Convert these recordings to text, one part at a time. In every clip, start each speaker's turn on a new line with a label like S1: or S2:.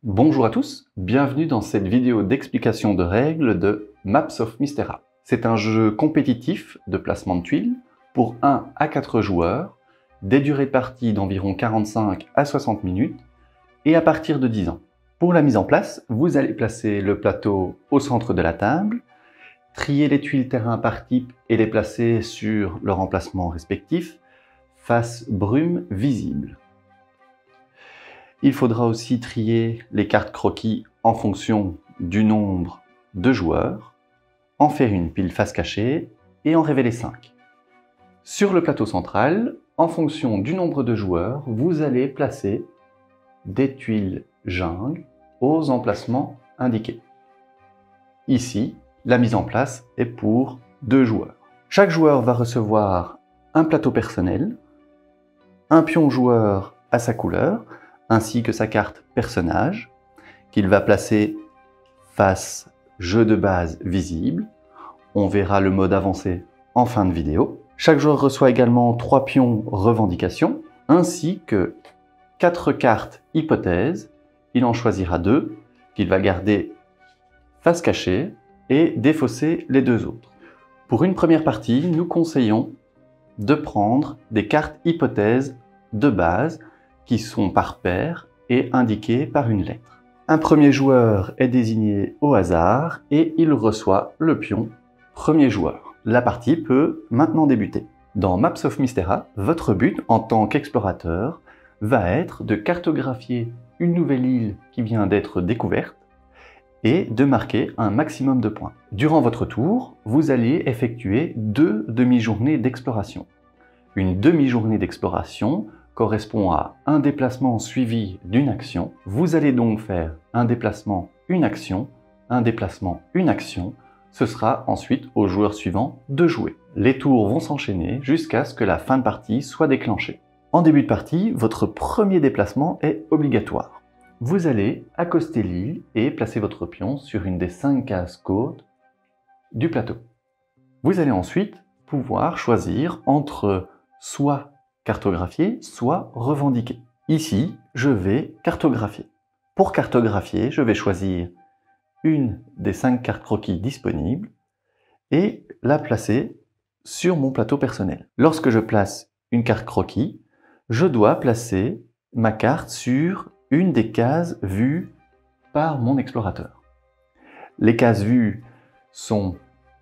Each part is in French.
S1: Bonjour à tous, bienvenue dans cette vidéo d'explication de règles de Maps of Mysteria. C'est un jeu compétitif de placement de tuiles pour 1 à 4 joueurs, des durées de partie d'environ 45 à 60 minutes et à partir de 10 ans. Pour la mise en place, vous allez placer le plateau au centre de la table, trier les tuiles terrain par type et les placer sur leur emplacement respectif, face brume visible. Il faudra aussi trier les cartes croquis en fonction du nombre de joueurs, en faire une pile face cachée et en révéler 5. Sur le plateau central, en fonction du nombre de joueurs, vous allez placer des tuiles jungle aux emplacements indiqués. Ici, la mise en place est pour 2 joueurs. Chaque joueur va recevoir un plateau personnel, un pion joueur à sa couleur, ainsi que sa carte personnage, qu'il va placer face jeu de base visible. On verra le mode avancé en fin de vidéo. Chaque joueur reçoit également 3 pions revendication, ainsi que 4 cartes hypothèses. Il en choisira 2, qu'il va garder face cachée et défausser les 2 autres. Pour une première partie, nous conseillons de prendre des cartes hypothèses de base, qui sont par paire et indiquées par une lettre. Un premier joueur est désigné au hasard et il reçoit le pion premier joueur. La partie peut maintenant débuter. Dans Maps of Mysteria, votre but en tant qu'explorateur va être de cartographier une nouvelle île qui vient d'être découverte et de marquer un maximum de points. Durant votre tour, vous allez effectuer 2 demi-journées d'exploration. Une demi-journée d'exploration correspond à un déplacement suivi d'une action. Vous allez donc faire un déplacement, une action, un déplacement, une action. Ce sera ensuite au joueur suivant de jouer. Les tours vont s'enchaîner jusqu'à ce que la fin de partie soit déclenchée. En début de partie, votre premier déplacement est obligatoire. Vous allez accoster l'île et placer votre pion sur une des 5 cases côtes du plateau. Vous allez ensuite pouvoir choisir entre soit cartographier, soit revendiquer. Ici, je vais cartographier. Pour cartographier, je vais choisir une des 5 cartes croquis disponibles et la placer sur mon plateau personnel. Lorsque je place une carte croquis, je dois placer ma carte sur une des cases vues par mon explorateur. Les cases vues sont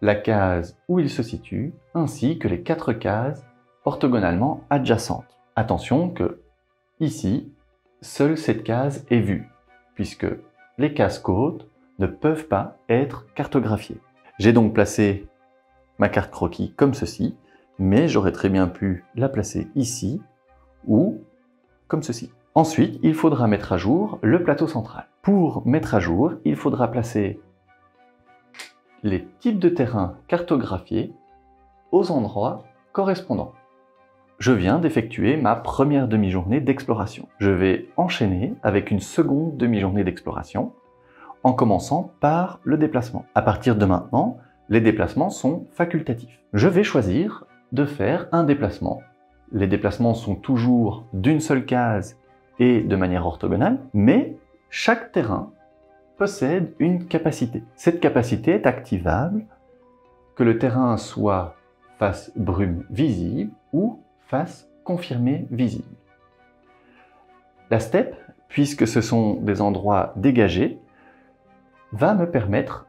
S1: la case où il se situe, ainsi que les 4 cases orthogonalement adjacentes. Attention que, ici, seule cette case est vue, puisque les cases côtes ne peuvent pas être cartographiées. J'ai donc placé ma carte croquis comme ceci, mais j'aurais très bien pu la placer ici, ou comme ceci. Ensuite, il faudra mettre à jour le plateau central. Pour mettre à jour, il faudra placer les types de terrains cartographiés aux endroits correspondants. Je viens d'effectuer ma première demi-journée d'exploration. Je vais enchaîner avec une seconde demi-journée d'exploration en commençant par le déplacement. À partir de maintenant, les déplacements sont facultatifs. Je vais choisir de faire un déplacement. Les déplacements sont toujours d'une seule case et de manière orthogonale, mais chaque terrain possède une capacité. Cette capacité est activable que le terrain soit face brume visible ou face confirmée visible. La steppe, puisque ce sont des endroits dégagés, va me permettre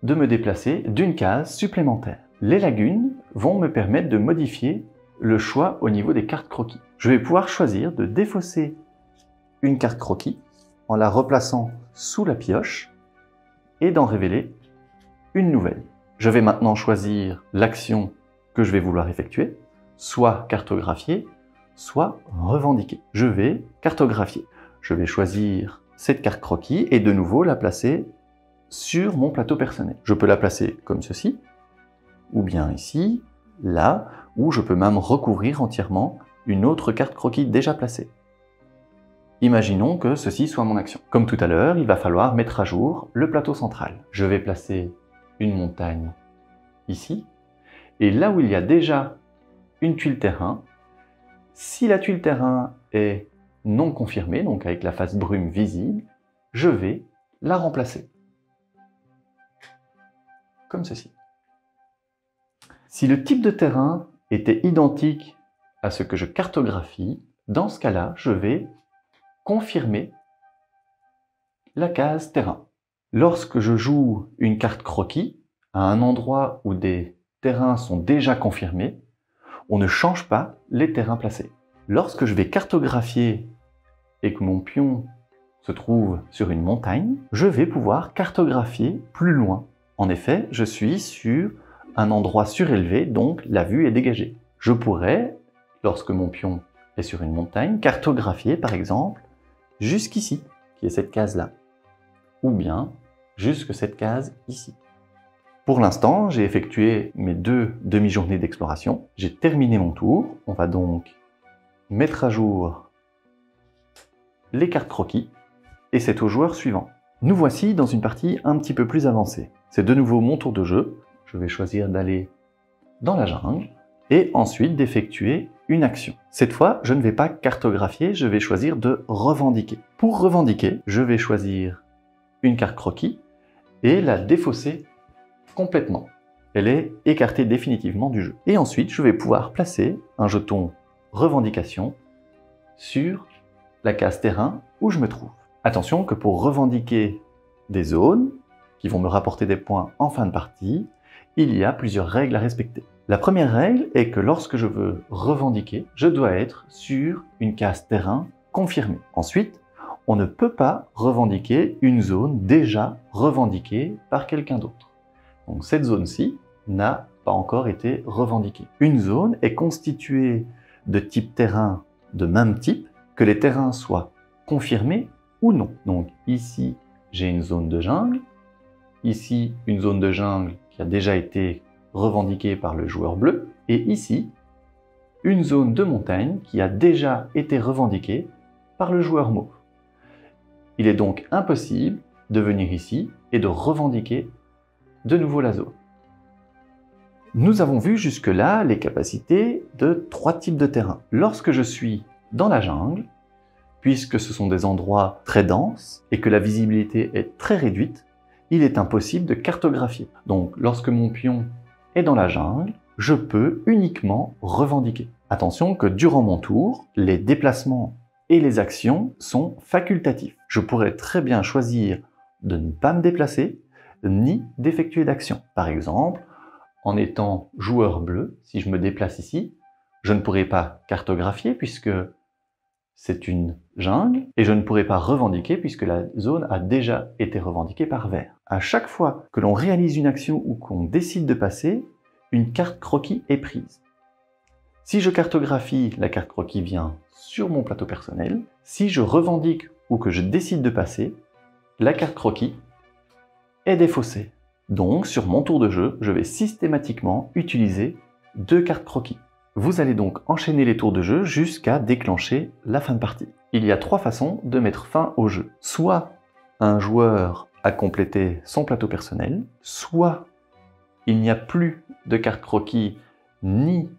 S1: de me déplacer d'une case supplémentaire. Les lagunes vont me permettre de modifier le choix au niveau des cartes croquis. Je vais pouvoir choisir de défausser une carte croquis en la replaçant sous la pioche et d'en révéler une nouvelle. Je vais maintenant choisir l'action que je vais vouloir effectuer, soit cartographier, soit revendiquer. Je vais cartographier. Je vais choisir cette carte croquis et de nouveau la placer sur mon plateau personnel. Je peux la placer comme ceci, ou bien ici, là, ou je peux même recouvrir entièrement une autre carte croquis déjà placée. Imaginons que ceci soit mon action. Comme tout à l'heure, il va falloir mettre à jour le plateau central. Je vais placer une montagne ici, et là où il y a déjà une tuile terrain, si la tuile terrain est non confirmée, donc avec la face brume visible, je vais la remplacer. Comme ceci. Si le type de terrain était identique à ce que je cartographie, dans ce cas-là, je vais confirmer la case terrain. Lorsque je joue une carte croquis à un endroit où des terrains sont déjà confirmés, on ne change pas les terrains placés. Lorsque je vais cartographier et que mon pion se trouve sur une montagne, je vais pouvoir cartographier plus loin. En effet, je suis sur un endroit surélevé, donc la vue est dégagée. Je pourrais, lorsque mon pion est sur une montagne, cartographier par exemple jusqu'ici, qui est cette case-là, ou bien jusque cette case ici. Pour l'instant, j'ai effectué mes 2 demi-journées d'exploration. J'ai terminé mon tour. On va donc mettre à jour les cartes croquis et c'est au joueur suivant. Nous voici dans une partie un petit peu plus avancée. C'est de nouveau mon tour de jeu. Je vais choisir d'aller dans la jungle et ensuite d'effectuer une action. Cette fois, je ne vais pas cartographier, je vais choisir de revendiquer. Pour revendiquer, je vais choisir une carte croquis et la défausser complètement. Elle est écartée définitivement du jeu. Et ensuite, je vais pouvoir placer un jeton revendication sur la case terrain où je me trouve. Attention que pour revendiquer des zones qui vont me rapporter des points en fin de partie, il y a plusieurs règles à respecter. La première règle est que lorsque je veux revendiquer, je dois être sur une case terrain confirmée. Ensuite, on ne peut pas revendiquer une zone déjà revendiquée par quelqu'un d'autre. Donc cette zone-ci n'a pas encore été revendiquée. Une zone est constituée de type terrain de même type, que les terrains soient confirmés ou non. Donc ici, j'ai une zone de jungle, ici une zone de jungle qui a déjà été revendiquée par le joueur bleu, et ici, une zone de montagne qui a déjà été revendiquée par le joueur mauve. Il est donc impossible de venir ici et de revendiquer de nouveau la zone. Nous avons vu jusque-là les capacités de 3 types de terrains. Lorsque je suis dans la jungle, puisque ce sont des endroits très denses et que la visibilité est très réduite, il est impossible de cartographier. Donc lorsque mon pion est dans la jungle, je peux uniquement revendiquer. Attention que durant mon tour, les déplacements et les actions sont facultatifs. Je pourrais très bien choisir de ne pas me déplacer, ni d'effectuer d'action. Par exemple, en étant joueur bleu, si je me déplace ici, je ne pourrai pas cartographier puisque c'est une jungle et je ne pourrai pas revendiquer puisque la zone a déjà été revendiquée par vert. À chaque fois que l'on réalise une action ou qu'on décide de passer, une carte croquis est prise. Si je cartographie, la carte croquis vient sur mon plateau personnel. Si je revendique ou que je décide de passer, la carte croquis est défaussée. Donc, sur mon tour de jeu, je vais systématiquement utiliser 2 cartes croquis. Vous allez donc enchaîner les tours de jeu jusqu'à déclencher la fin de partie. Il y a 3 façons de mettre fin au jeu. Soit un joueur a complété son plateau personnel, soit il n'y a plus de cartes croquis ni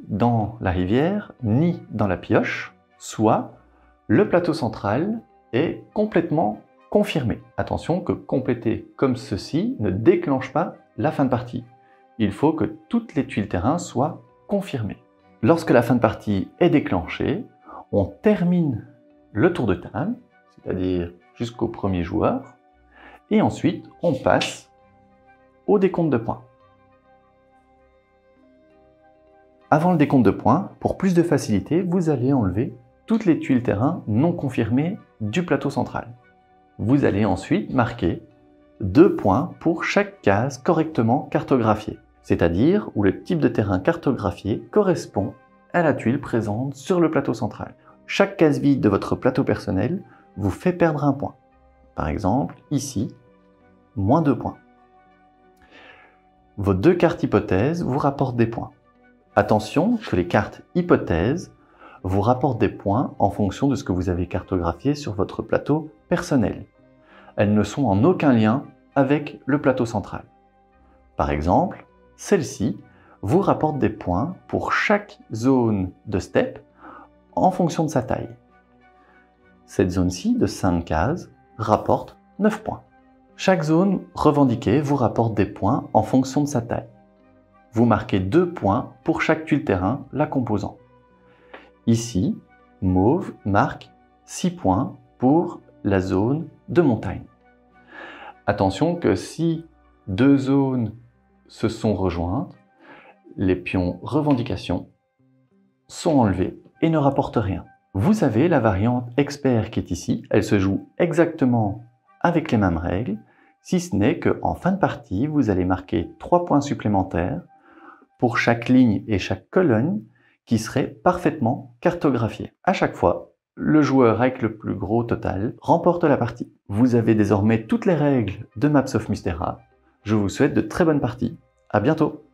S1: dans la rivière, ni dans la pioche, soit le plateau central est complètement confirmé. Attention que compléter comme ceci ne déclenche pas la fin de partie. Il faut que toutes les tuiles terrain soient confirmées. Lorsque la fin de partie est déclenchée, on termine le tour de table, c'est-à-dire jusqu'au premier joueur, et ensuite on passe au décompte de points. Avant le décompte de points, pour plus de facilité, vous allez enlever toutes les tuiles terrain non confirmées du plateau central. Vous allez ensuite marquer 2 points pour chaque case correctement cartographiée, c'est-à-dire où le type de terrain cartographié correspond à la tuile présente sur le plateau central. Chaque case vide de votre plateau personnel vous fait perdre un point. Par exemple, ici, moins 2 points. Vos 2 cartes hypothèses vous rapportent des points. Attention que les cartes hypothèses vous rapportent des points en fonction de ce que vous avez cartographié sur votre plateau personnel. Elles ne sont en aucun lien avec le plateau central. Par exemple, celle-ci vous rapporte des points pour chaque zone de steppe en fonction de sa taille. cette zone-ci de 5 cases rapporte 9 points. Chaque zone revendiquée vous rapporte des points en fonction de sa taille. Vous marquez 2 points pour chaque tuile terrain la composant. Ici, mauve marque 6 points pour la zone de montagne. Attention que si 2 zones se sont rejointes, les pions revendication sont enlevés et ne rapportent rien. Vous avez la variante expert qui est ici. Elle se joue exactement avec les mêmes règles, si ce n'est qu'en fin de partie, vous allez marquer 3 points supplémentaires pour chaque ligne et chaque colonne qui serait parfaitement cartographiée. À chaque fois, le joueur avec le plus gros total remporte la partie. Vous avez désormais toutes les règles de Maps of Mysteria. Je vous souhaite de très bonnes parties. À bientôt!